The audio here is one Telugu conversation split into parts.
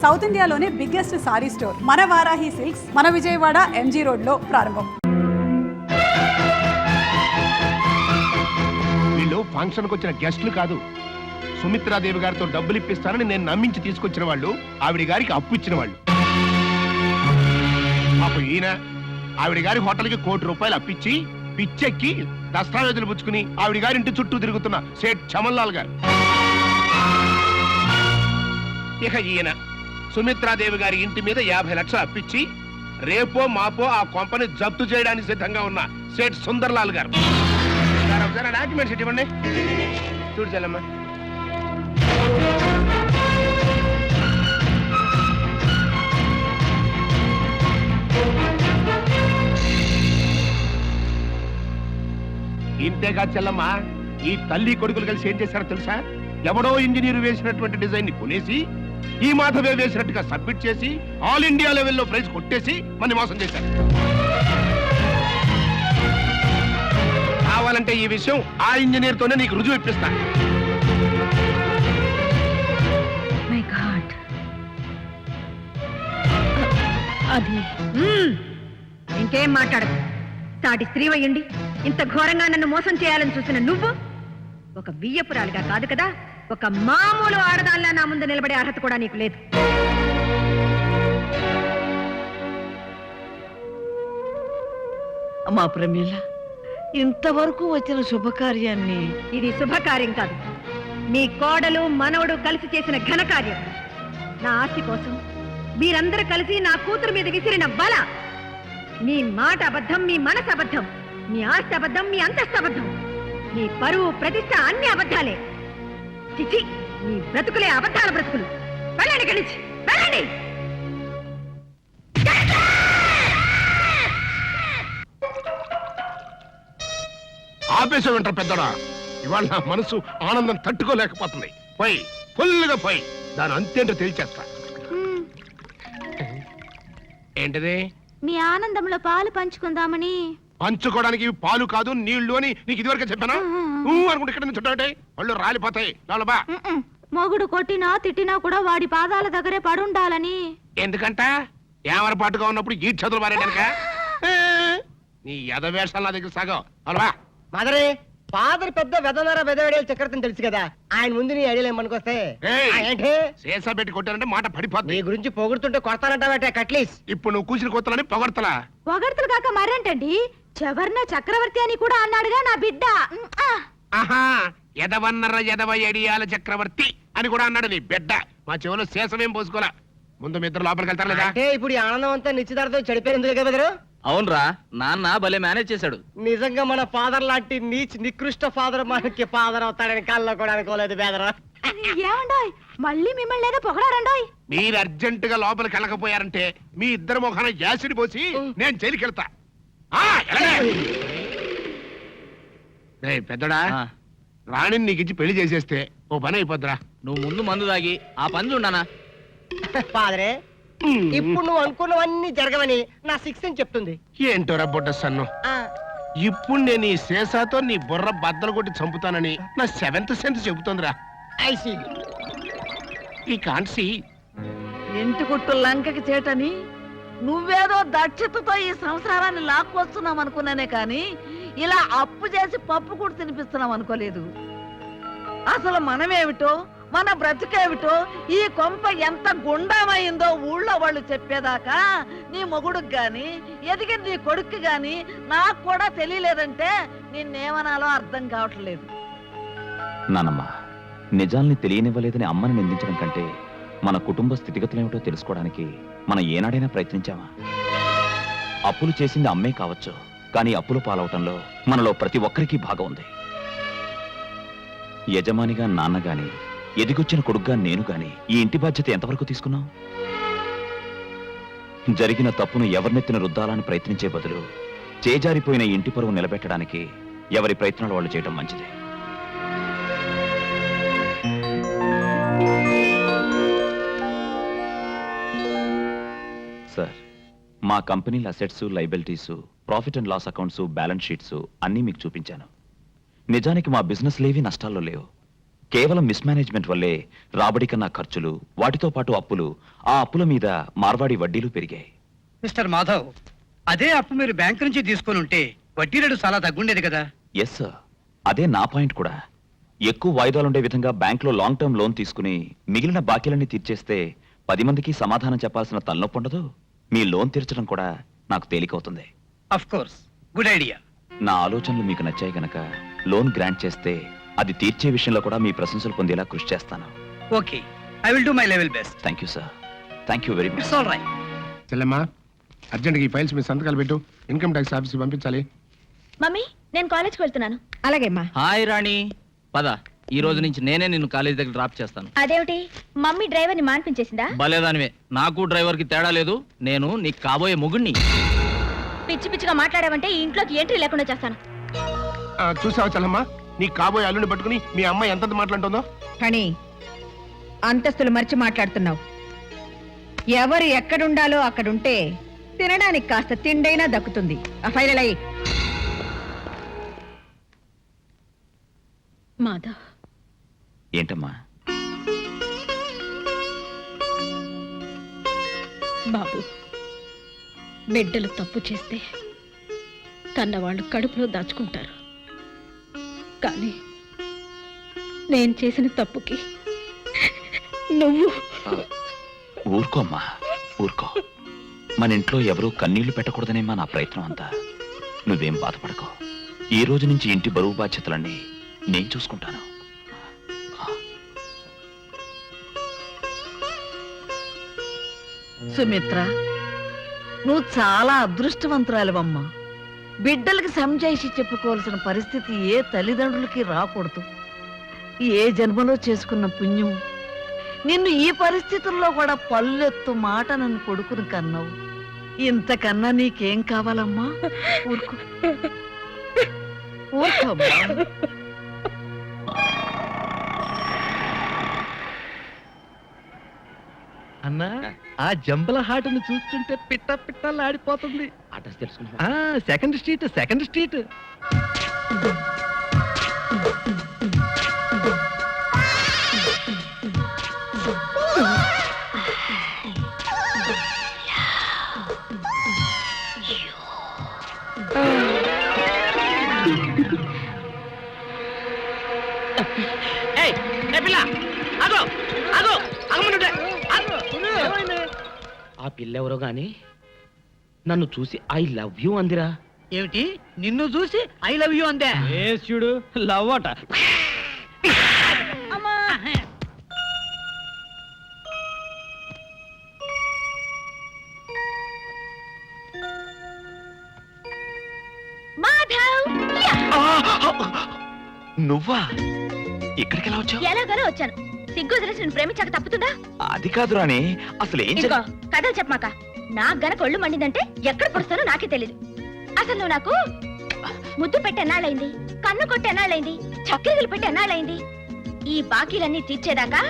సౌత్ ఇండియాలోనే బిగ్గెస్ట్ సారీ స్టోర్ మన వారాహి సిల్క్స్ మన విజయవాడ ఎంజీ రోడ్ లో ప్రారంభం. వీళ్ళు ఫంక్షన్కి వచ్చిన గెస్టులు కాదు, సుమిత్రాదేవి గారితో డబ్బులు ఇప్పిస్తానని నేను నమ్మించి తీసుకొచ్చిన వాళ్ళు, ఆవిడ గారికి అప్పు ఇచ్చిన వాళ్ళు. అప్పుడు ఈయన ఆవిడ గారి హోటల్కి ₹1,00,00,000 అప్పిచ్చి పిచ్చెక్కి దస్తావేజులు పుచ్చుకుని ఆవిడ గారి ఇంటి చుట్టూ తిరుగుతున్న సేట్ చమన్లాల్ గారు. ఇక ఈయన సుమిత్రాదేవి గారి ఇంటి మీద 50 లక్షలు అప్పిచ్చి రేపో మాపో ఆ కొంపని జప్తు చేయడానికి సిద్ధంగా ఉన్న సేట్ సుందర్లాల్ గారు. డాక్యుమెంట్స్ ఇవ్వండి. చూడు చెల్లమ్మా. ఇంతేగా చెల్లమ్మ, ఈ తల్లి కొడుకులు కలిసి ఏం చేశారో తెలుసా? ఎవడో ఇంజనీర్ వేసినటువంటి డిజైన్ ని కొనేసి ఈ మాధవే వేసినట్టుగా సబ్మిట్ చేసి ఆల్ ఇండియా లెవెల్లో ప్రైజ్ కొట్టేసి మన మోసం చేశారు. కావాలంటే ఈ విషయం ఆ ఇంజనీర్ తోనే నీకు రుజువు ఇప్పిస్తా. ఇంకేం మాట్లాడదు. సాటి స్త్రీవయ్యండి ఇంత ఘోరంగా నన్ను మోసం చేయాలని చూసిన నువ్వు ఒక బియ్యపురాలిగా కాదు కదా, ఒక మామూలు ఆడదానిలా నా ముందు నిలబడే అర్హత కూడా నీకు లేదు. అమ్మా ప్రమీల, ఇంతవరకు వచ్చిన శుభకార్యాన్ని. ఇది శుభకార్యం కాదు, మీ కోడలు మనవడు కలిసి చేసిన ఘనకార్యం. నా ఆస్తి కోసం మీరందరూ కలిసి నా కూతురు మీద విసిరిన బల. మీ మాట అబద్ధం, మీ మనసు అబద్ధం, మీ ఆస్తి అబద్ధం, మీ అంతస్తు అబద్ధం, మీ పరువు ప్రతిష్ట అన్ని అబద్ధాలే. చిచి, మీ బ్రతుకులే అబద్ధాల బ్రతుకులు. వెళ్ళండి కలిసి వెళ్ళండి. ఆపేసే వింటారు పెద్దడా. ఇవాళ నా మనసు ఆనందం తట్టుకోలేకపోతుంది. పోయి ఫుల్గా పోయి దాని అంతేంటో తెలిచేస్తా. ఏంటిది? మీ ఆనందంలో పాలు పంచుకుందామని. పంచుకోవడానికి ఇవి పాలు కాదు, నీళ్లు అని నీకు ఇదివరకే చెప్పానా? అనుకుంటే ఇక్కడ చుట్టాటే వాళ్ళు రాలిపోతాయి. లోలబా. మొగుడు కొట్టినా తిట్టినా కూడా వాడి పాదాల దగ్గరే పడుండాలని. ఎందుకంట? ఏమరపాటుగా ఉన్నప్పుడు ఈ చదువులు మారేనక నీ యథవేషాలు నా దగ్గర సాగం. లోలబా. మదరే, ఫాదర్ పెద్ద వెదనర వెదవేడేలు చక్రవర్తిని తెలుసు కదా, ఆయన ముందు నీ ఐడియాలు ఏమనుకొస్తే ఏంటి శేషా పెట్టి కొట్టానంటే మాట పడిపోతుంది. నీ గురించి పొగుడుతుంటే కొడతానంటావటే కట్లీస్. ఇప్పుడు నువ్వు కూసిన కొత్తలని పొగడతలా? పొగడతలు కాక మరేంటండి, చెవర్న చక్రవర్తి అని కూడా అన్నాడుగా నా బిడ్డ. ఆహా, ఎదవన్నర ఎదవ ఎడియాల చక్రవర్తి అని కూడా అన్నాడు నీ బిడ్డ. మా చెవులో శేషమేం పోసుకోలే. ముందు మీ ఇద్దరు లోపలికి వెళ్తారు లేదా? అంటే ఇప్పుడు ఈ ఆనందం అంతా నిశ్చితార్థం చెడిపోయింది కదా బెదరు. అవునరా, నాన్న భలే మేనేజ్ చేశాడు. నిజంగా మన ఫాదర్ లాంటి నీచ్ నికృష్ట ఫాదర్ మనకి ఫాదర్ అవుతాడని కళ్ళలో కూడా అనుకోలేదు బెదరు. ఏమండోయ్, మళ్ళీ మిమ్మల్ని ఏదో పొగడారండోయ్. మీరు అర్జెంట్ గా లోపలికి వెళ్ళకపోయారంటే మీ ఇద్దరు ముఖాన యాసిడ్ పోసి నేను జైలుకి వెళ్తా. పెద్దడా, రాణిని నీకు ఇచ్చి పెళ్లి చేసేస్తే ఓ పని అయిపోద్దిరా. నువ్వు ముందు మందు తాగి ఆ పని చూడనా. ఫాదరే, ఇప్పుడు నువ్వు అనుకున్నవన్నీ జరగవని నా 6 అని చెప్తుంది. ఏంటోరా బుడ్డ సన్ను, ఇప్పుడు నేను ఈ శేషాతో నీ బుర్ర బద్దలు కొట్టి చంపుతానని నా 7th సెన్స్ చెబుతోందిరా. ఐసీ ఈ కాన్సీ ఇంటి గుట్టు లంకకి చేటని నువ్వేదో దక్షతతో ఈ సంసారాన్ని లాక్కొస్తున్నావు అనుకున్నానే కాని ఇలా అప్పు చేసి పప్పు కూడా తినిపిస్తున్నావు అనుకోలేదు. అసలు మనమేమిటో మన బ్రతుకేమిటో ఈ కొంప ఎంత గుండమైందో ఊళ్ళో వాళ్ళు చెప్పేదాకా నీ మొగుడుకు గాని ఎదిగిన నీ కొడుక్కి గాని నాకు కూడా తెలియలేదంటే నిన్నేమనాలో అర్థం కావట్లేదు. నానమ్మ, నిజాల్ని తెలియనివ్వలేదని అమ్మని నిందించడం కంటే మన కుటుంబ స్థితిగతులేమిటో తెలుసుకోవడానికి మనం ఏనాడైనా ప్రయత్నించామా? అప్పులు చేసింది అమ్మే కావచ్చు, కానీ అప్పులు పాలవటంలో మనలో ప్రతి ఒక్కరికి భాగం ఉంది. యజమానిగా నాన్న గాని ఎదిగొచ్చిన కొడుగ్గా నేను గాని ఈ ఇంటి బాధ్యత ఎంతవరకు తీసుకున్నాం? జరిగిన తప్పును ఎవరినెత్తిన రుద్దాలని ప్రయత్నించే బదులు చేజారిపోయిన ఇంటి పరువు నిలబెట్టడానికి ఎవరి ప్రయత్నాలు వాళ్ళు చేయడం మంచిది. సార్, మా కంపెనీల assets, liabilities, profit and loss accounts, balance sheets అన్నీ మీకు చూపించాను. నిజానికి మా బిజినెస్ లేవి నష్టాల్లో లేవు. కేవలం మిస్మేనేజ్మెంట్ వల్లే రాబడి కన్నా ఖర్చులు, వాటితో పాటు అప్పులు, ఆ అప్పుల మీద మార్వాడి వడ్డీలు పెరిగాయి. మిస్టర్ మాధవ్, అదే అప్పు మీరు బ్యాంకు నుంచి తీసుకొని ఉంటే వడ్డీ రేటు చాలా తగ్గుండేది కదా. ఎస్ సార్, అదే నా పాయింట్ కూడా. ఎక్కువ వాయిదాలుండే విధంగా బ్యాంకులో లాంగ్ టర్మ్ లోన్ తీసుకుని మిగిలిన బాకీలన్నీ తీర్చేస్తే 10 మందికి సమాధానం చెప్పాల్సిన తలనొప్పి ఉండదు. మీ లోన్ తీర్చడం కూడా నాకు తేలికవుతుంది. Of course, good idea. నా ఆలోచనలు మీకు నచ్చాయి గనక లోన్ గ్రాంట్ చేస్తే అది తీర్చే విషయంలో కూడా మీ ప్రశంసలు పొందేలా కృషి చేస్తాను. Okay, I will do my level best. Thank you sir, thank you very much. It's all right. చెల్లెమ్మా, అర్జెంట్గా ఈ ఫైల్స్ మీ సంతకాలు పెట్టు. ఇన్కమ్ ట్యాక్స్ ఆఫీస్కి పంపించాలి. మమ్మీ నేను కాలేజ్కి వెళ్తున్నాను. అలాగేమ్మా. హాయ్ రాణి, పద. ఈ రోజు నుంచి నేనే నిన్ను కాలేజ్ దగ్గర డ్రాప్ చేస్తాను. అదేమిటి మమ్మీ డ్రైవర్ని మాన్పించేసిందా? భలేదానివే, నాకు డ్రైవర్ కి తేడా లేదు. నేను నీకు కాబోయే మొగుణ్ణి. పిచ్చి పిచ్చిగా మాట్లాడావంటే ఈ ఇంట్లోకి ఎంట్రీ లేకుండా చేస్తాను. చూసావా చెల్లమ్మా, నీ కాబోయే అల్లుని పట్టుకుని మీ అమ్మాయి ఎంత మాట్లాడుతుందో. కానీ అంతస్తులు మర్చి మాట్లాడుతున్నావు. ఎవరు ఎక్కడుండాలో అక్కడుంటే తినడానికి కాస్త తిండైనా దక్కుతుంది. ఆ ఫైనల్ అయ్యి. మాధవ్, ఏంటమ్మా? బాబు, బిడ్డలు తప్పు చేస్తే కన్నవాళ్ళు కడుపులో దాచుకుంటారు. కానీ నేను చేసిన తప్పుకి నువ్వు ఊరుకోమ్మా, ఊరుకో. మన ఇంట్లో ఎవరూ కన్నీళ్లు పెట్టకూడదనేమా నా ప్రయత్నం అంతా. నువ్వేం బాధపడకో. ఈ రోజు నుంచి ఇంటి బరువు బాధ్యతలన్నీ నేను చూసుకుంటాను. సుమిత్ర, నువ్వు చాలా అదృష్టవంతురాలివమ్మా. బిడ్డలకి సంజాయిషి చెప్పుకోవాల్సిన పరిస్థితి ఏ తల్లిదండ్రులకి రాకూడదు. ఏ జన్మలో చేసుకున్న పుణ్యం నిన్ను ఈ పరిస్థితుల్లో కూడా పల్లెత్తు మాట నన్ను కొడుకుని కన్నావు. ఇంతకన్నా నీకేం కావాలమ్మా? ఊరుకో, ఊరుకోమ్మా. అన్నా, ఆ జంబల హాటను చూస్తుంటే పిట్ట పిట్టలాడిపోతుంది. అడ్రస్ తెలుసుకున్నా. Second street, second street. ఆ పిల్లెవరో గాని నన్ను చూసి ఐ లవ్ యూ అందిరా. ఏమిటి, నిన్ను చూసి ఐ లవ్ యూ అందే? చూడు, లవ్ అట. మాధవ్, నువ్వా? ఇక్కడికి ఎలా వచ్చావు? ఎలాగోలా వచ్చాను. సిగ్గు వదిలేసి నేను ప్రేమించాక తప్పుతుందా? అది కాదు రాణి, అసలు ఏం ఇదిగో కథలు చెప్పమాక. నాకు గనక ఒళ్ళు మండిందంటే ఎక్కడ పొడుస్తానో నాకే తెలీదు. అసలు నువ్వు నాకు ముద్దు పెట్టి ఎన్నాళ్ళైంది, కన్ను కొట్టి ఎన్నాళ్ళైంది, చక్కెరలు పెట్టి ఎన్నాళ్ళైంది. ఈ బాకీలన్నీ తీర్చేదాకా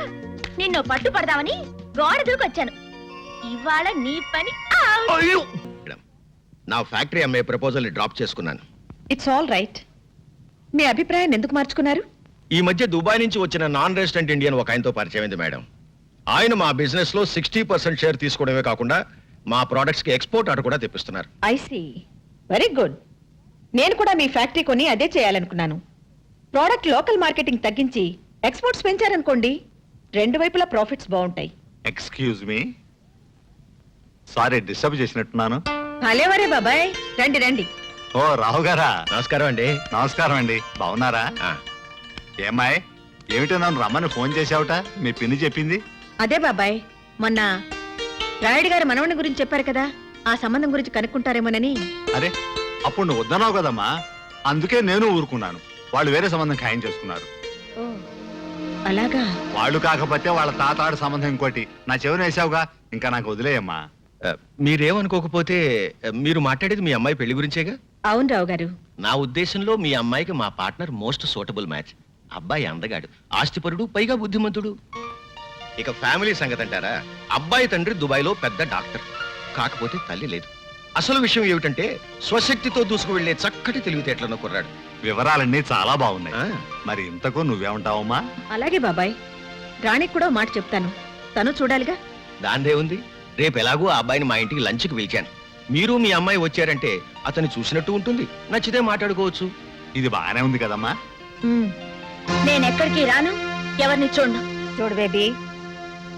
నిన్ను పట్టుపడదామని గోడ దూకొచ్చాను. ఇవాళ నీ పని out. నా ఫ్యాక్టరీ అమ్మే ప్రపోజల్ డ్రాప్ చేసుకున్నాను. It's all right. మీ అభిప్రాయాన్ని ఎందుకు మార్చుకున్నారు? ఈ మధ్య దుబాయ్ నుంచి వచ్చిన నాన్ రెసిడెంట్ ఇండియన్ ఒక ఆయనతో పరిచయం అయింది మేడం. ఆయన మా బిజినెస్ లో 60% షేర్ తీసుకోవడమే కాకుండా మా ప్రొడక్ట్స్ కి ఎక్స్పోర్ట్ ఆర్డర్ కూడా తెప్పిస్తున్నారు. I see, very good. నేను కూడా మీ ఫ్యాక్టరీ కొని అదే చేయాలనుకున్నాను. ప్రోడక్ట్ లోకల్ మార్కెటింగ్ తగ్గించి ఎక్స్పోర్ట్స్ పెంచారనుకోండి, రెండు వైపులా ప్రాఫిట్స్ బాగుంటాయి. ఎక్స్క్యూజ్ మీ, సారీ డిస్టర్బ్ చేసినట్టున్నాను. భలేవరే బాబాయ్, రండి రండి. ఓ రావు గారా, నమస్కారం అండి. నమస్కారం అండి. బాగున్నారా? ఏమాయ్, ఏమిటో నన్ను రమ్మని ఫోన్ చేసావుట? మీ పిన్ని చెప్పింది. అదే బాబాయ్, మొన్న రాయుడు గారు మనవని గురించి చెప్పారు కదా, ఆ సంబంధం గురించి కనుక్కుంటారేమోనని. అరే, అప్పుడు నువ్వు వద్దన్నావు కదమ్మా, అందుకే నేను ఊరుకున్నాను. వాళ్ళు వేరే సంబంధం ఖాయం చేసుకున్నారు. అలాగా? వాళ్ళు కాకపోతే వాళ్ళ తాతాడు సంబంధం ఇంకోటి నా చెవిని వేసావుగా, ఇంకా నాకు వదిలేయమ్మా. మీరేమనుకోకపోతే మీరు మాట్లాడేది మీ అమ్మాయి పెళ్లి గురించేగా? అవును రావు గారు. నా ఉద్దేశంలో మీ అమ్మాయికి మా పార్ట్నర్ మోస్ట్ సూటబుల్ మ్యాచ్. అబ్బాయి అందగాడు, ఆస్తిపరుడు, పైగా బుద్ధిమంతుడు. ఇక ఫ్యామిలీ సంగతి అంటారా, అబ్బాయి తండ్రి దుబాయ్లో పెద్ద డాక్టర్, కాకపోతే తల్లి లేదు. అసలు విషయం ఏమిటంటే స్వశక్తితో దూసుకు వెళ్లే చక్కటి తెలివితేటలను కుర్రాడు. వివరాలన్నీ చాలా బాగున్నాయి. ఆ, మరి ఇంతకు నువ్వేమంటావమ్మా? అలాగే బాబాయ్, రాణికి కూడా మాట చెప్తాను, తను చూడాలిగా. దాందే ఉంది. రేపు ఎలాగో ఆ అబ్బాయిని మా ఇంటికి లంచ్కి పిలిచాను. మీరు మీ అమ్మాయి వచ్చారంటే అతన్ని చూసినట్టు ఉంటుంది, నచ్చితే మాట్లాడుకోవచ్చు. ఇది బాగానే ఉంది కదమ్మా. నేనెక్కడికి రాను, ఎవరిని చూడను. చూడు బేబీ,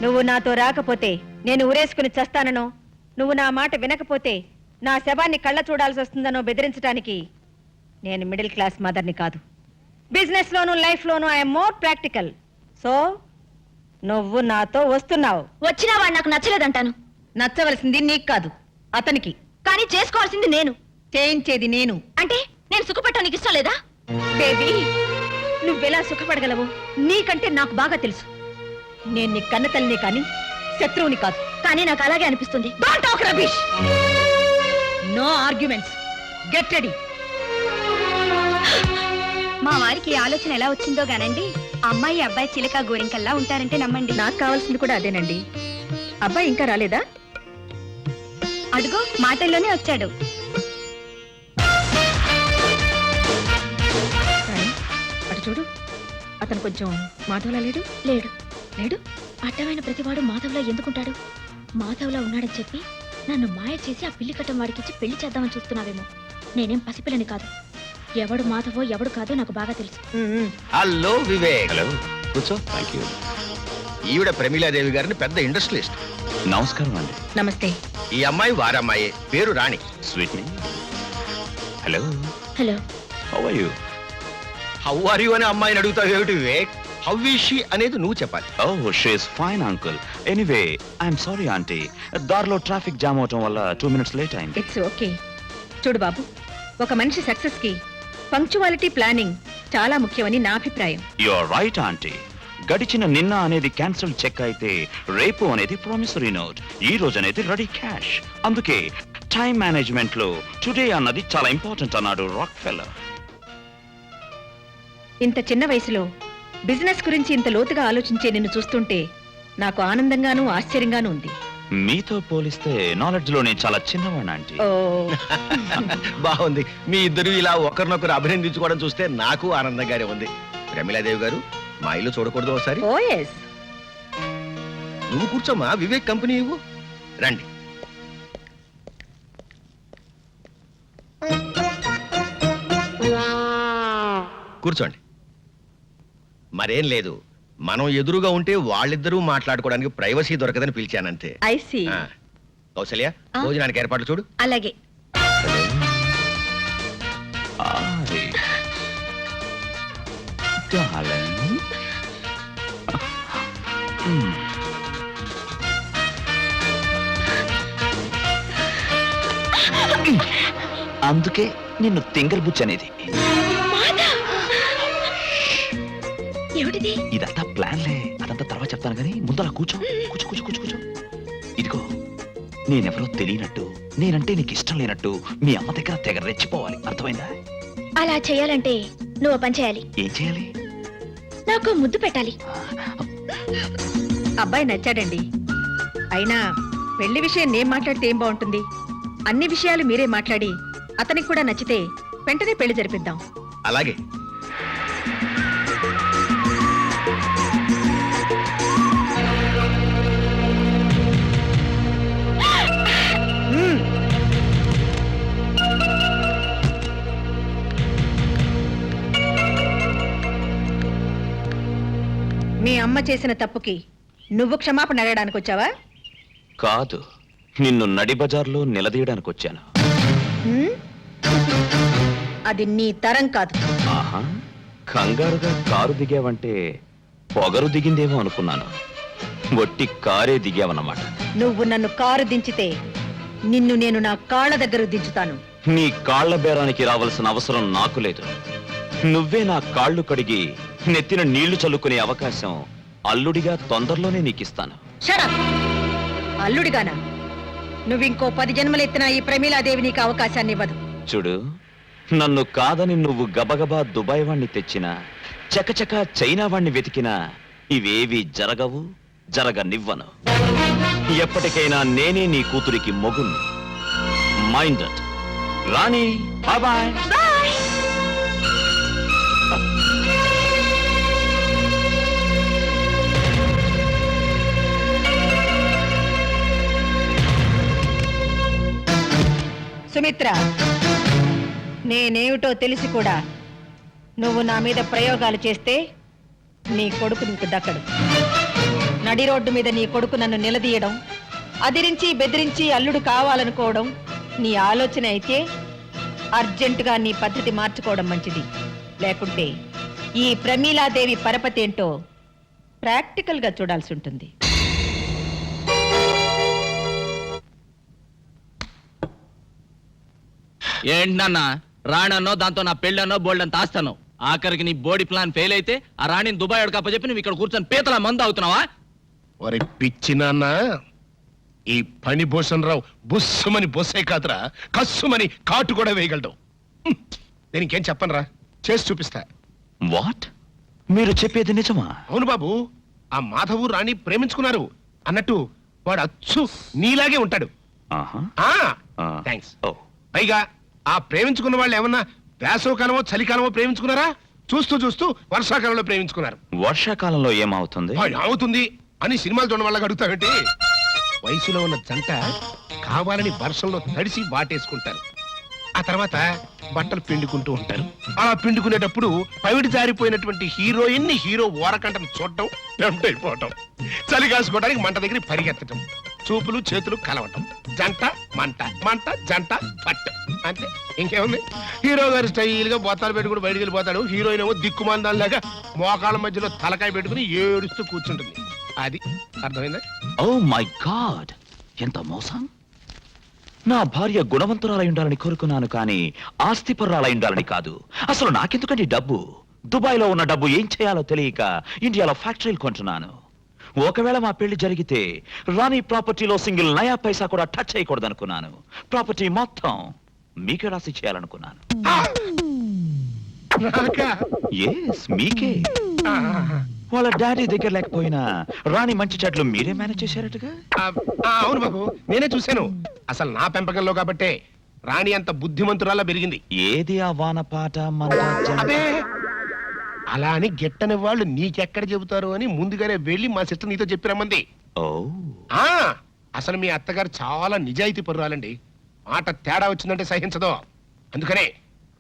నువ్వు నాతో రాకపోతే నేను ఊరేసుకుని చస్తాననో, నువ్వు నా మాట వినకపోతే నా శవాన్ని కళ్ళ చూడాల్సి వస్తుందనో బెదిరించడానికి నేను మిడిల్ క్లాస్ మదర్ని కాదు. Business loan life loan I'm more practical. So నువ్వు నాతో వస్తున్నావు. వచ్చినా వాడు నాకు నచ్చలేదంటాను. నచ్చవలసింది నీకు కాదు, అతనికి. కానీ చేసుకోవాల్సింది నేను. చేయించేది నేను. అంటే నేను సుఖపట్టడం నీకు ఇష్టం లేదా? బేబీ, నువ్వెలా సుఖపడగలవు నీకంటే నాకు బాగా తెలుసు. నేను నీ కన్న తల్లిని కానీ శత్రువుని కాదు. కానీ నాకు అలాగే అనిపిస్తుంది. Don't talk rubbish. No arguments. Get ready. మా వారికి ఆలోచన ఎలా వచ్చిందో గానండి, అమ్మాయి అబ్బాయి చిలక గోరింకల్లా ఉంటారంటే నమ్మండి. నాకు కావాల్సింది కూడా అదేనండి. అబ్బాయి ఇంకా రాలేదా? అడుగు, మాటల్లోనే వచ్చాడు. రాణి, అటు చూడు, అతను కొంచెం మాధవలా లేడు. లేడు లేడు అడ్డమైన ప్రతివాడు మాధవ్లా ఎందుకుంటాడు? మాధవ్లా ఉన్నాడని చెప్పి నన్ను మాయ చేసి ఆ పిల్లి కట్టం వాడికిచ్చి పెళ్లి చేద్దామని చూస్తున్నావేమో. నేనేం పసిపిల్లని కాదు. ఎవడు మాధవో ఎవడు కాదో నాకు బాగా తెలుసు. హలో వివేక్. హలో. కూర్చో. Thank you. ఈవిడ ప్రమీలాదేవి గారిని పెద్ద ఇండస్ట్రియలిస్ట్. నమస్కారం అండి. నమస్తే. ఈ అమ్మాయి వారమ్మాయే, పేరు రాణి. స్వీట్ మీ. Hello. Hello. How are you? How are you అని అమ్మాయిని అడుగుతావు ఏమిటి వివేక్? హౌ ఈజ్ షీ అనేది నువ్వు చెప్పాలి. Oh, she is fine uncle. Anyway I'm sorry aunty, దారిలో ట్రాఫిక్ జామ్ అవటం వల్ల 2 minutes లేట్ అయింది. It's okay. చూడు బాబు, ఒక మనిషి సక్సెస్ కి పంక్చువాలిటీ, ప్లానింగ్ చాలా ముఖ్యమని నా అభిప్రాయం. You are right aunty. గడిచిన నిన్న అనేది క్యాన్సిల్ చెక్ అయితే రేపు అనేది ప్రామిసరీ నోట్, ఈ రోజు అనేది రెడీ క్యాష్. అందుకే టైం మేనేజ్మెంట్ లో టుడే అన్నది చాలా ఇంపార్టెంట్ అన్నాడు రాక్ ఫెల్లర్. ఇంత చిన్న వయసులో బిజినెస్ గురించి ఇంత లోతుగా ఆలోచించే నిన్ను చూస్తుంటే నాకు ఆనందంగానూ ఆశ్చర్యంగానూ ఉంది. మీతో పోలిస్తే నాలెడ్జ్ లో నేను చాలా చిన్నవాడిని ఆంటీ. ఓ, బాగుంది. మీ ఇద్దరు ఇలా ఒకరినొకరు అభినందించుకోవడం చూస్తే నాకు ఆనందంగానే ఉంది. ప్రమీలాదేవి గారు, మా ఇల్లు చూడకూడదు ఒకసారి? ఓ ఎస్. నువ్వు కూర్చోమ్మా, వివేక్ కంపెనీ ఇవ్వు. రండి. కూర్చోండి. మరేం లేదు, మనం ఎదురుగా ఉంటే వాళ్ళిద్దరూ మాట్లాడుకోవడానికి ప్రైవసీ దొరకదని పిలిచానంతే. I see. ఆ, కౌసల్య, భోజనానికి ఏర్పాట్లు చూడు. అలాగే. Hi. Darling. అందుకే నిన్ను తింగర్ బుచ్ అనేది. ఏమిటిది? ఇదంతా ప్లాన్లే, అదంతా తర్వాత చెప్తాను కానీ ముందు అలా కూర్చో. కూర్చో కూర్చో కూర్చో కూర్చో. ఇదిగో, నేనెవరో తెలియనట్టు, నేనంటే నీకు ఇష్టం లేనట్టు మీ అమ్మ దగ్గర తెగ రెచ్చిపోవాలి, అర్థమైందా? అలా చేయాలంటే నువ్వు పని చేయాలి. ఏం చేయాలి? నాకు ముద్దు పెట్టాలి. అబ్బాయి నచ్చాడండి. అయినా పెళ్లి విషయం నేను మాట్లాడితే ఏం బాగుంటుంది? అన్ని విషయాలు మీరే మాట్లాడి అతనికి కూడా నచ్చితే వెంటనే పెళ్లి జరిపిద్దాం. అలాగే. మీ అమ్మ చేసిన తప్పుకి నువ్వు క్షమాపణ అడగడానికి వచ్చావా? కాదు, నిన్ను నడి బజార్లో నిలదీయడానికి వచ్చాను. హ్మ్? అది నీ తరం కాదు. ఆహా, కంగారుగా కారు దిగావంటే పొగరు దిగిందేమో అనుకున్నాను. వట్టి కారే దిగావన్నమాట. నువ్వు నన్ను కారు దించితే నిన్ను నేను నా కాళ్ళ దగ్గర దించుతాను. నీ కాళ్ల బేరానికి రావాల్సిన అవసరం నాకు లేదు. నువ్వే నా కాళ్ళు కడిగి నెత్తిన నీళ్లు చల్లుకునే అవకాశం అల్లుడిగా తొందరలోనే నీకిస్తాను. Shut up! అల్లుడిగానా? నువ్వింకో 10 జన్మలెత్తినా ఈ ప్రమీలాదేవి నీకు అవకాశాన్ని ఇవ్వదు. చూడు, నన్ను కాదని నువ్వు గబగబా దుబాయ్ వాణ్ణి తెచ్చినా, చకచక చైనా వాణ్ణి వెతికినా ఇవేవి జరగవు, జరగనివ్వను. ఎప్పటికైనా నేనే నీ కూతురికి మొగుణ్ణి. మైండ్ రాణి బాయ్ బాయ్. బాయ్. సుమిత్ర, నేనేమిటో తెలిసి కూడా నువ్వు నా మీద ప్రయోగాలు చేస్తే నీ కొడుకు నీకు దక్కడు. నడి రోడ్డు మీద నీ కొడుకు నన్ను నిలదీయడం, అదిరించి బెదిరించి అల్లుడు కావాలనుకోవడం నీ ఆలోచన అయితే అర్జెంటుగా నీ పద్ధతి మార్చుకోవడం మంచిది. లేకుంటే ఈ ప్రమీలాదేవి పరపతి ఏంటో ప్రాక్టికల్ గా చూడాల్సి ఉంటుంది. ఏంటన్నా రాణన్నో దాంతో నా పెళ్ళన్నో బోల్డంత ఆస్తాను. ఆఖరికి నీ బోడీ ప్లాన్ ఫెయిల్ అయితే ఆ రాణిని దుబాయ్ అడకప్ప నువ్వు ఇక్కడ కూర్చొని పీతల మందు అవుతున్నావా? ఒరే పిచ్చి నాన్న, ఈ పని భూషణ్ రావు బుస్సుమని బొస్సే కాదురా, కస్సుమని కాటు కూడా వేయగలడు. నేనికేం చెప్పనురా, చేసి చూపిస్తా. వాట్? మీరు చెప్పేది నిజమా? అవును బాబు, ఆ మాధవు రాణి ప్రేమించుకున్నారు అన్నట్టు వాడు అచ్చు నీలాగే ఉంటాడు. ఆహా. థ్యాంక్స్. ఓ. పైగా ఆ ప్రేమించుకున్న వాళ్ళు ఏమన్నా వేసవకాలమో చలికాలమో ప్రేమించుకున్నారా? చూస్తూ చూస్తూ వర్షాకాలంలో ప్రేమించుకున్నారు. వర్షాకాలంలో ఏమవుతుంది? అవుతుంది అని సినిమాలు చూడడం వల్ల అడుగుతావేంటి? వయసులో ఉన్న జంట కావాలని వర్షంలో తడిసి వాటేసుకుంటారు. ఆ తర్వాత బట్టలు పిండుకుంటూ ఉంటారు. అలా పిండుకునేటప్పుడు పవిడి జారిపోయినటువంటి హీరోయిన్ ని హీరో ఓరకంటను చూడటం, టెంప్ట్ అయిపోవటం, చలి కాసుకోవడానికి మంట దగ్గర పరిగెత్తటం, చూపులు చేతులు కలవటం, జంట మంట, మంట జంట పట్టు. అంతే, ఇంకేముంది? హీరో గారు స్టైల్ గా బొత్తాలు పెట్టుకుని బయటికి వెళ్ళిపోతాడు. హీరోయిన్ ఏమో దిక్కుమందాలాగా మోకాళ్ళ మధ్యలో తలకాయ పెట్టుకుని ఏడుస్తూ కూర్చుంటుంది. అది అర్థమైందా? ఓ మై గాడ్, ఎంత మోసం! నా భార్య గుణవంతురాలై ఉండాలని కోరుకున్నాను, కానీ ఆస్తిపరురాలై ఉండాలని కాదు. అసలు నాకెందుకండి డబ్బు? దుబాయ్లో ఉన్న డబ్బు ఏం చేయాలో తెలియక ఇండియాలో ఫ్యాక్టరీలు కొంటున్నాను. ఒకవేళ మా పెళ్లి జరిగితే రాణి ప్రాపర్టీలో సింగిల్ నయా పైసా కూడా టచ్ చేయకూడదు అనుకున్నాను. ప్రాపర్టీ మొత్తం మీకే రాసి చేయాలనుకున్నాను. ఎస్, మీకే. వాళ్ళ డాడీ దగ్గర లేకపోయినా రాణి మంచి చెట్లు మీరే మేనేజ్ చేశారటగా? అవును బాబు, నేనే చూశాను. అసలు నా పెంపకంలో కాబట్టే రాణి అంత బుద్ధిమంతురాలా పెరిగింది. ఏది ఆ వానపాట మన అదే, అలా అని గెట్టని వాళ్ళు నీకెక్కడ చెబుతారు అని ముందుగానే వెళ్ళి మా సిస్టర్ నీతో చెప్పిరమ్మంది. ఓ. అసలు మీ అత్తగారు చాలా నిజాయితీ పరురాలండి. మాట తేడా వచ్చిందంటే సహించదు. అందుకనే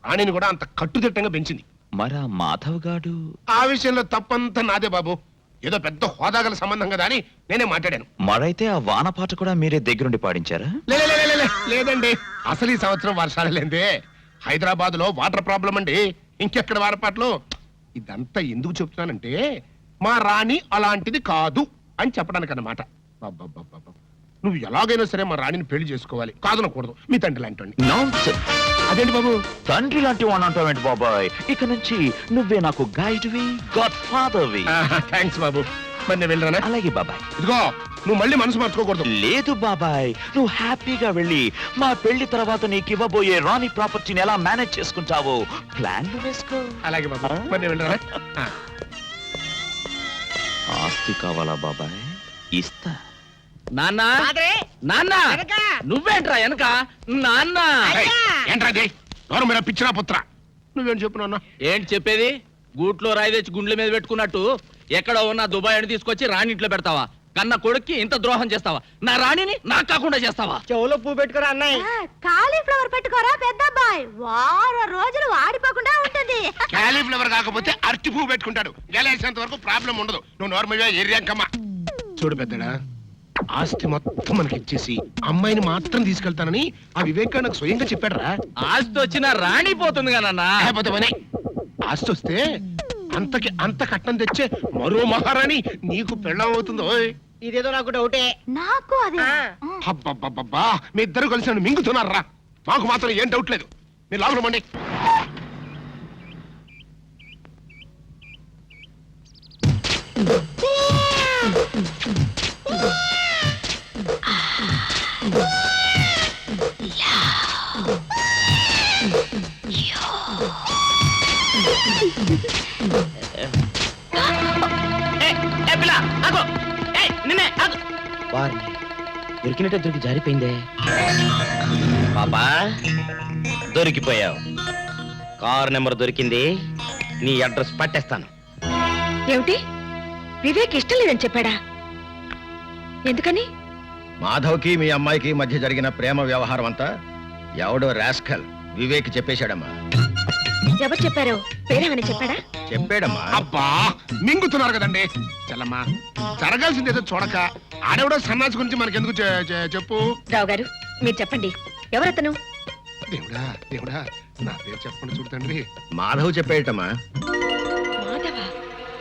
రాణిని కూడా అంత కట్టుదిట్టంగా పెంచింది. మరా మాధవ్ గాడు? ఆ విషయంలో తప్పంతా నాదే బాబు. ఏదో పెద్ద హోదాగల సంబంధం కదా అని నేనే మాట్లాడాను. మరైతే ఆ వానపాట కూడా మీరే దగ్గరుండి పాడించారా? లేదండి, అసలు ఈ సంవత్సరం వర్షాలు లేదే. హైదరాబాద్ లో వాటర్ ప్రాబ్లం అండి. ఇంకెక్కడ వారపాట్లు. ఇదంతా ఎందుకు చెప్తున్నానంటే మా రాణి అలాంటిది కాదు అని చెప్పడానికి అన్నమాట. నువ్వు ఎలాగైనా సరే మా రాణిని పెళ్లి చేసుకోవాలి, కాదనకూడదు. మీ తండ్రి లాంటి. నాన్సెన్స్. అదేంటి బాబు తండ్రి లాంటి వాడిని అంటావేంటి బాబాయ్? ఇక నుంచి నువ్వే నాకు గైడ్వి, గాడ్ ఫాదర్వి. థ్యాంక్స్ బాబు. మరి నేను వెళ్ళరానా? అలాగే బాబాయ్. ఇదిగో, నువ్వు మళ్ళీ మనసు మార్చుకోకూడదు. లేదు బాబాయ్, నువ్వు హ్యాపీగా వెళ్ళి మా పెళ్లి తర్వాత నీకు ఇవ్వబోయే రాణి ప్రాపర్టీని ఎలా మేనేజ్ చేసుకుంటావో ప్లాన్ వేసుకో. అలాగే బాబు, మరి నేను వెళ్ళరానా? ఆస్తి కావాలా బాబాయ్? ఇస్తా. నాన్న, నాన్న, నువ్వేంట్రా వెనక? నాన్న, ఏంట్రా నోరు మీద పిచ్చిరా పుత్ర. నువ్వేం చెప్పు నాన్న? ఏంటి చెప్పేది? గూట్లో రాయి తెచ్చి గుండెల మీద పెట్టుకున్నట్టు ఎక్కడో ఉన్న దుబాయ్ అని తీసుకొచ్చి రాణి ఇంట్లో పెడతావా? కన్న కొడుక్కి ఇంత ద్రోహం చేస్తావా? నా రాణిని నాకు కాకుండా చేస్తావా? చెవులో పువ్వు పెట్టుకురా అన్నయ్య. కాలీఫ్లవర్ పెట్టుకోరా పెద్దబ్బాయి, వారం రోజులు వాడిపోకుండా ఉంటుంది. క్యాలీఫ్లవర్ కాకపోతే అరటి పువ్వు పెట్టుకుంటాడు. గెలేసేంత వరకు ప్రాబ్లం ఉండదు. నువ్వు నార్మల్గా ఏరియాకమ్మా. చూడు పెద్దడా, ఆస్తి మొత్తం మనకి ఇచ్చేసి అమ్మాయిని మాత్రం తీసుకెళ్తానని ఆ వివేక్ నాకు స్వయంగా చెప్పాడరా. ఆస్తి వచ్చిన రాణి పోతుంది కదా. ఆస్తి వస్తే అంతకి అంత కట్నం తెచ్చే మరో మహారాణి నీకు పెళ్ళం అవుతుందో. ఇదేదో నాకు డౌటే. నాకు అదే. అబ్బబ్బబ్బబ్బా, మీ ఇద్దరు కలిసి నన్ను మింగుతున్నారా? మాకు మాత్రం ఏం డౌట్ లేదు. మీరు లోపల మండి. వారిని దొరికినట్టే దొరికి జారిపోయిందే. పాపా దొరికిపోయావు. కారు నెంబర్ దొరికింది, నీ అడ్రస్ పట్టేస్తాను. ఏమిటి వివేక్ ఇష్టం లేదని చెప్పాడా? ఎందుకని? మాధవ్కి మీ అమ్మాయికి మధ్య జరిగిన ప్రేమ వ్యవహారం అంతా ఎవడో రాస్కల్ వివేక్ చెప్పేశాడమ్మా. ఎవరు చెప్పారో పేరేమని చెప్పాడా? చెప్పాడమ్మా. అబ్బా మింగుతున్నారు కదండి. చల్లమ్మా, జరగాల్సిందేదో చూడక ఆడెవడో సన్నాసి గురించి మనకెందుకు చెప్పు. రావు గారు మీరు చెప్పండి, ఎవరతను? దేవుడా దేవుడా, నా పేరు చెప్పండి చూడండి. మాధవ్ చెప్పేటమ్మా.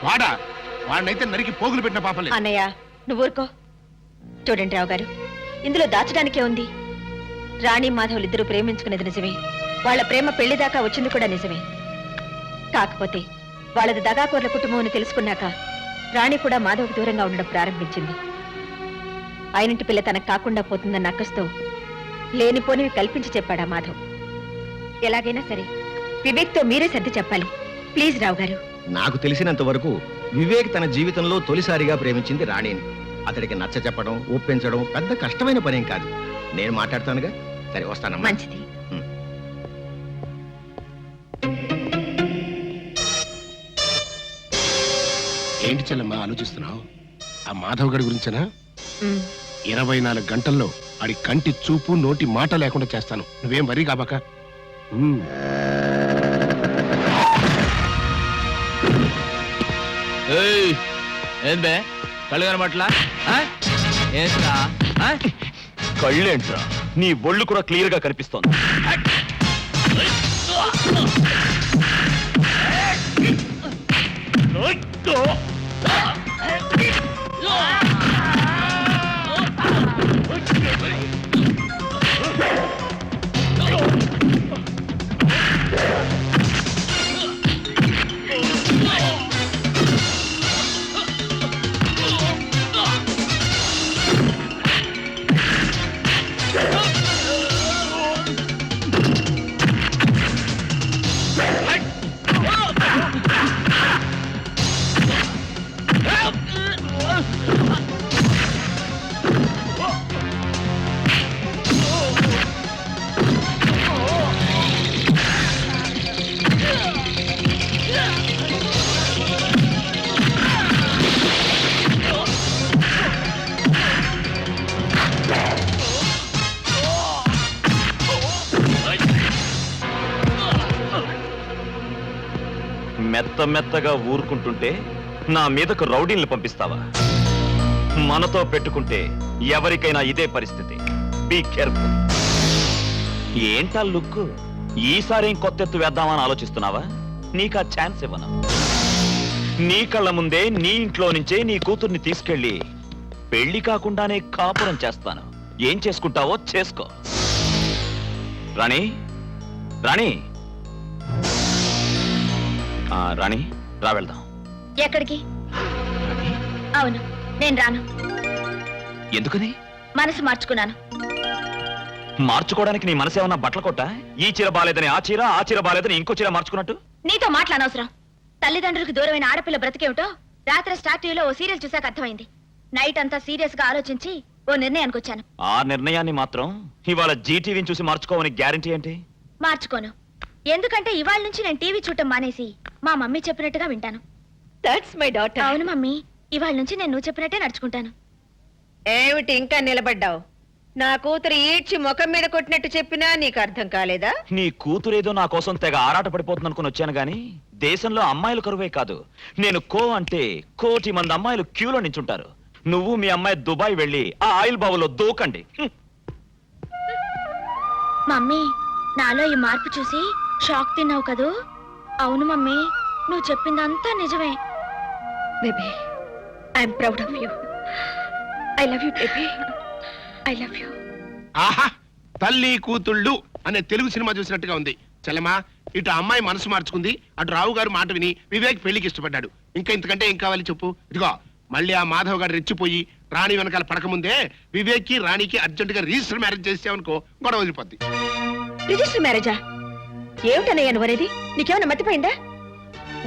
మాధవా? వాడినైతే నరికి పోగులు పెట్టిన పాపలే. అన్నయ్య నువ్వు ఊరుకో. చూడండి రావు గారు, ఇందులో దాచడానికే ఉంది. రాణి మాధవులు ఇద్దరు ప్రేమించుకునేది నిజమే, వాళ్ళ ప్రేమ పెళ్లి దాకా వచ్చింది కూడా నిజమే. కాకపోతే వాళ్ళది దగాకోర్ల కుటుంబం అని తెలుసుకున్నాక రాణి కూడా మాధవ్కు దూరంగా ఉండడం ప్రారంభించింది. ఆయనింటి పిల్ల తనకు కాకుండా పోతుందన్న అక్కస్తో లేనిపోనివి కల్పించి చెప్పాడా మాధవ్. ఎలాగైనా సరే వివేక్తో మీరే సర్ది చెప్పాలి ప్లీజ్ రావు గారు. నాకు తెలిసినంత వరకు వివేక్ తన జీవితంలో తొలిసారిగా ప్రేమించింది రాణిని. అతడికి నచ్చ చెప్పడం, ఒప్పించడం పెద్ద కష్టమైన పనేం కాదు. నేను మాట్లాడతానుగా. సరే వస్తానమ్మా. మంచిది. ఏంటి చెల్లమ్మా ఆలోచిస్తున్నావు? ఆ మాధవ్ గడి గురించేనా? ఉమ్. 24 గంటల్లో ఆడి కంటి చూపు నోటి మాట లేకుండా చేస్తాను. నువ్వేం వరీ కాబాక. ఏం బే కళ్ళు కనబట్లా? కళ్ళేంట్రా, నీ ఒళ్ళు కూడా క్లియర్ గా కనిపిస్తోంది. మెత్త మెత్తగా ఊరుకుంటుంటే నా మీదకు రౌడీల్ని పంపిస్తావా? మనతో పెట్టుకుంటే ఎవరికైనా ఇదే పరిస్థితి. Be careful. ఏంటా లుక్? ఈసారి కొత్త ఎత్తు వేద్దామని ఆలోచిస్తున్నావా? నీకా ఛాన్స్ ఇవ్వను. నీ కళ్ళ ముందే నీ ఇంట్లో నుంచే నీ కూతుర్ని తీసుకెళ్ళి పెళ్లి కాకుండానే కాపురం చేస్తాను. ఏం చేసుకుంటావో చేసుకో. రాణి, రాణి, రాణి రా వెళ్దాం. ఎక్కడికి? అవును నేను రాను. ఎందుకని? మనసు మార్చుకున్నాను. మార్చుకోవడానికి నీ మనసు ఏమన్నా బట్టలు కొట్టా? ఈ చీర బాలేదని ఆ చీర, ఆ చీర బాలేదని ఇంకో చీర మార్చుకున్నట్టు? నీతో మాట్లాడనవసరం. తల్లిదండ్రులకు దూరమైన ఆడపిల్ల బ్రతికేమిటో రాత్రి స్టార్ టీవీలో ఓ సీరియల్ చూసాక అర్థమైంది. నైట్ అంతా సీరియస్ గా ఆలోచించి ఓ నిర్ణయానికి వచ్చాను. ఆ నిర్ణయాన్ని మాత్రం ఇవాళ జీటీవీని చూసి మార్చుకోవని గ్యారంటీ ఏంటి? మార్చుకోను. ఎందుకంటే ఇవాళ నుంచి నేను టీవీ చూడటం మానేసి మా మమ్మీ చెప్పినట్టుగా వింటాను. That's my daughter. అవును మమ్మీ, ఇవాళ నుంచి నేను నువ్వు చెప్పినట్టే నడుచుకుంటాను. ఏమిటి ఇంకా నిలబడ్డావు? నా కూతురు ఈడ్చి ముఖం మీద కొట్టినట్టు చెప్పినా నీకు అర్థం కాలేదా? నీ కూతురేదో నా కోసం తెగ ఆరాట పడిపోతుంది అనుకుని వచ్చాను గాని దేశంలో అమ్మాయిలు కరువే కాదు. నేను కో అంటే కోటి మంది అమ్మాయిలు క్యూలో నించుంటారు. నువ్వు మీ అమ్మాయి దుబాయ్ వెళ్ళి ఆ ఆయిల్ బావులో దూకండి. మమ్మీ, నాలో ఈ మార్పు చూసి షాక్ తిన్నావు కదూ? అవును మమ్మీ, నువ్వు చెప్పిందంతా నిజమే. Baby, I'm proud of you. I love you baby. I love you. ఆహా, తల్లి కూతుళ్ళు అనే తెలుగు సినిమా చూసినట్టుగా ఉంది. చలమా, ఇటు అమ్మాయి మనసు మార్చుకుంది, అటు రావు గారు మాట విని వివేక్ పెళ్లికి ఇష్టపడ్డాడు. ఇంకా ఇంతకంటే ఏం కావాలి చెప్పు? ఇదిగో మళ్ళీ ఆ మాధవ్ గారు రెచ్చిపోయి రాణి వెనకాల పడకముందే వివేక్ కి రాణికి అర్జెంట్ గా రిజిస్టర్ మ్యారేజ్ చేసావనుకో గొడవ వదిలిపోద్ది. రిజిస్టర్ మ్యారేజా? ఏమిటనయ్యా నువ్వు అనేది? నీకేమైనా మతిపోయిందా?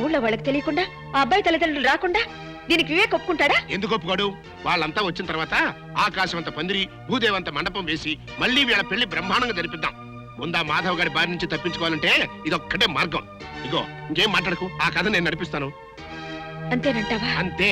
ఊళ్ళో వాళ్ళకి తెలియకుండా, ఆ అబ్బాయి తల్లిదండ్రులు రాకుండా దీనికి వివేక్ ఒప్పుకుంటాడా? ఎందుకు ఒప్పుకోడు? వాళ్ళంతా వచ్చిన తర్వాత ఆకాశవంత పందిరి భూదేవంత మండపం వేసి మళ్ళీ వీళ్ళ పెళ్లి బ్రహ్మాండంగా జరిపిద్దాం. ముందా మాధవ్ గారి బారి నుంచి తప్పించుకోవాలంటే ఇదొక్కటే మార్గం. ఇగో ఇంకేం మాట్లాడకు, ఆ కథ నేను నడిపిస్తాను. అంతేనంటావా? అంతే.